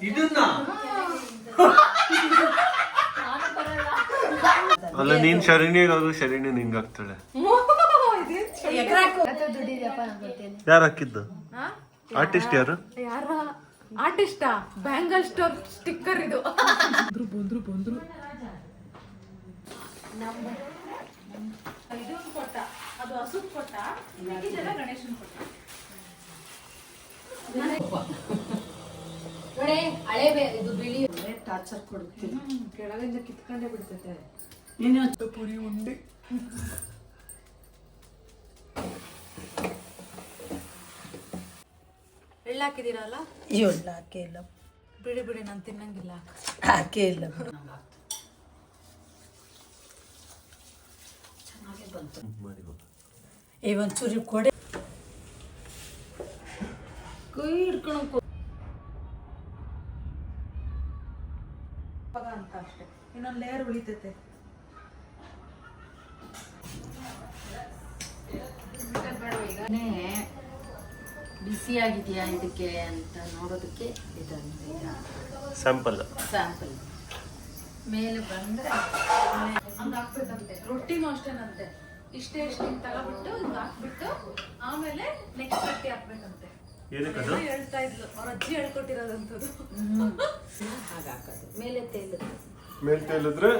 ಇದನ್ನ ಅಲ್ಲ ನೀನ್ ಶರಣಿಗಾಗು ಶರಣಿ ನಿಂಗಾಗ್ತಾಳೆ. ಯಾರು ಹಾಕಿದ್ದು? ಆರ್ಟಿಸ್ಟ್ ಯಾರು? ಆರ್ಟಿಸ್ಟಾ? ಬ್ಯಾಂಗಲ್ ಸ್ಟೋರ್ ಸ್ಟಿಕ್ಕರ್ ಇದು. ಬಂದ್ರು ಇದು ಕೊಟ್ಟ, ಅದು ಹಸು ಕೊಟ್ಟ, ಇದೆಲ್ಲ ಗಣೇಶನ್ ಕೊಟ್ಟ. ಇದು ಬಿಳಿ ಟಾರ್ಚರ್ ಕೊಡುತ್ತೆ, ಕೆಳಗಿಂದ ಕಿತ್ಕೊಂಡೇ ಬಿಡ್ತೈತೆ. ಪುರಿ ಉಂಡೆ ಎಳ್ಳು ಹಾಕಿದಿರಲ್ಲ? ಎಳ್ಳು ಹಾಕೇ ಇಲ್ಲ. ಬಿಡಿ ನಾನು ತಿನ್ನಂಗಿಲ್ಲ. ಹಾಕೇ ಇಲ್ಲ. ಚೆನ್ನಾಗೇ ಬಂತು. ಒಂಚೂರಿ ಕೊಡೆ ಕೈ ಹಿಡ್ಕೊಂಡು ಅಂತ ಅಷ್ಟೇ. ಇನ್ನೊಂದು ಲೇಯರ್ ಉಳಿತೈತೆ. ಬಿಸಿ ಆಗಿದೆಯಾ ಇದಕ್ಕೆ ಅಂತ ನೋಡೋದಕ್ಕೆ ಇದನ್ನು ಸ್ಯಾಂಪಲ್ ಮೇಲೆ ಬಂದ್ರೆ ಹಂಗ ಹಾಕ್ಬೇಕಂತೆ. ರೊಟ್ಟಿನೂ ಅಷ್ಟೇನಂತೆ. ಇಷ್ಟೇ ತಗೊಬಿಟ್ಟು ಹಿಂಗ ಹಾಕ್ಬಿಟ್ಟು ಆಮೇಲೆ ನೆಕ್ಸ್ಟ್ ರೊಟ್ಟಿ ಹಾಕ್ಬೇಕಂತೆ. ಹೇಳ್ತಾ ಇದ್ಲು ಅವ್ರ ಅಜ್ಜಿ ಹೇಳ್ಕೊಟ್ಟಿರೋದಂಥದ್ದು. ಹಾಗೆ ಹಾಕೋದು. ಮೇಲೆ ತೇಲಿದ್ರೆ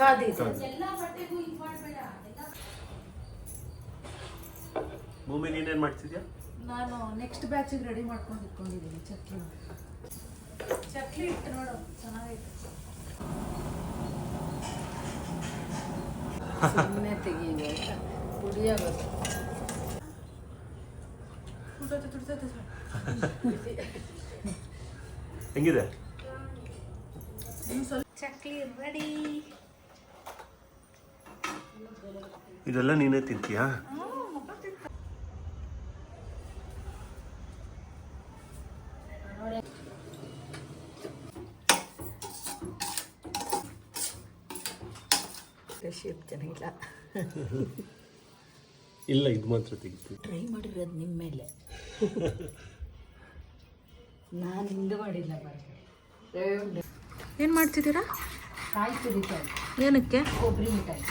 ಕಾದಿದೆ. ಭೂಮಿ ನೀನೇನ್ ಮಾಡ್ತಿದ್ಯಾ? ನಾನು ನೆಕ್ಸ್ಟ್ ಬ್ಯಾಚಿಗೆ ರೆಡಿ ಮಾಡ್ಕೊಂಡು ಇಟ್ಕೊಂಡಿದ್ದೀನಿ. ಚಕ್ಲಿ ಇಟ್ಟು ನೋಡು, ಚೆನ್ನಾಗೈತೆ. ಸುಮ್ಮನೆ ತೆಗೀವಿ ಪುಡಿಯಾಗೋದು. ಹೆಂಗಿದೆ ಚಕ್ಲಿ ರೆಡಿ. ಇದೆಲ್ಲ ನೀನೇ ತಿಂತೀಯಾ? ಶೇಪ್ ಚೆನ್ನಾಗಿಲ್ಲ. ಇಲ್ಲ, ಇದು ಮಾತ್ರ ತೆಗಿತೀವಿ. ಟ್ರೈ ಮಾಡಿರೋದು ನಿಮ್ಮ ಮೇಲೆ. ನಾನು ಹಿಂದೆ ಮಾಡಿಲ್ಲ. ಏನು ಮಾಡ್ತಿದ್ದೀರಾ? ಕಾಯಿ ತುರಿತಾಯಿ. ಏನಕ್ಕೆ? ಕೊಬ್ಬರಿ ಮಿಠಾಯಿ,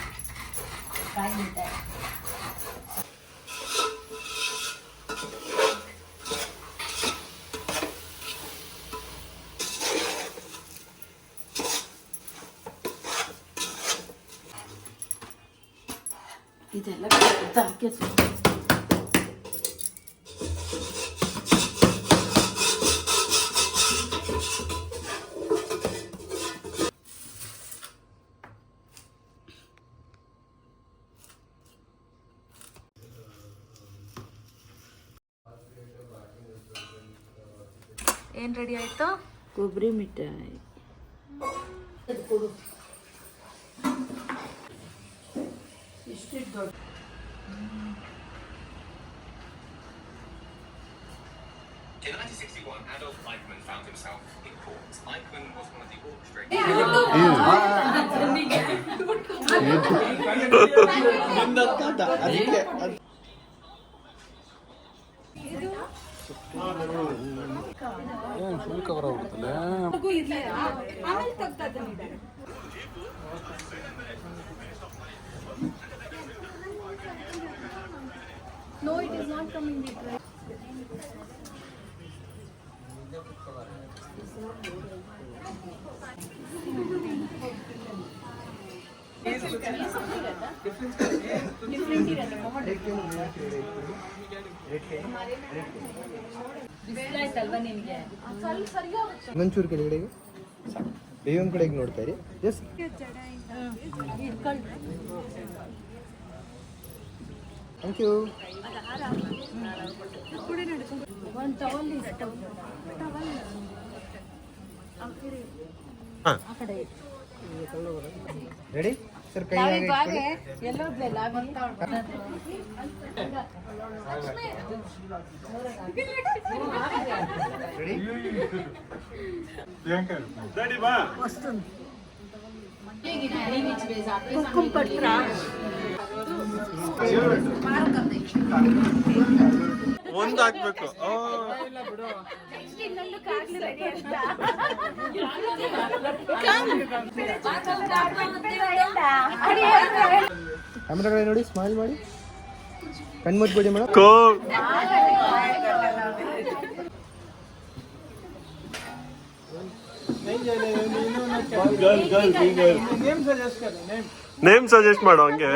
ಕಾಯಿ ಮಿಠಾಯಿ. ಇದೆಲ್ಲ ಹಾಕಿ ಏನು ರೆಡಿ ಆಯಿತು? ಕೊಬ್ಬರಿ ಮಿಠಾಯಿ. ಕೊಡು. ಇಷ್ಟು ದೊಡ್ಡ In 1961, Adolf Eichmann found himself in court. Eichmann was one of the orchestrated. No, it is not coming with rice. ಬಿಸಿಲಾಯ್ತಲ್ವಾ ನಿಮಗೆ? ಒಂಚೂರು ಕೆಳಗಡೆಗೆ ಬೇಯೊಂದು ಕಡೆಗೆ ನೋಡ್ತಾ ಇರಿ. Just thank you. ಒಂದು ಟವಲ್ ರೆಡಿ ಸರ್? ಕೈ ರೆಡಿ ಬಾ. ಕುಂಕುಮ ಪತ್ರ ಒಂದು ಹಾಕ್ಬೇಕು ಕ್ಯಾಮ್ರಾ ಕಡೆ ನೋಡಿ, ಸ್ಮೈಲ್ ಮಾಡಿ, ಕಣ್ಮುಚ್ಬಿಡಿ ಮೇಡಮ್. ಕೋ ನೇಮ್ ಸಜೆಸ್ಟ್ ಮಾಡು ಹಂಗೆ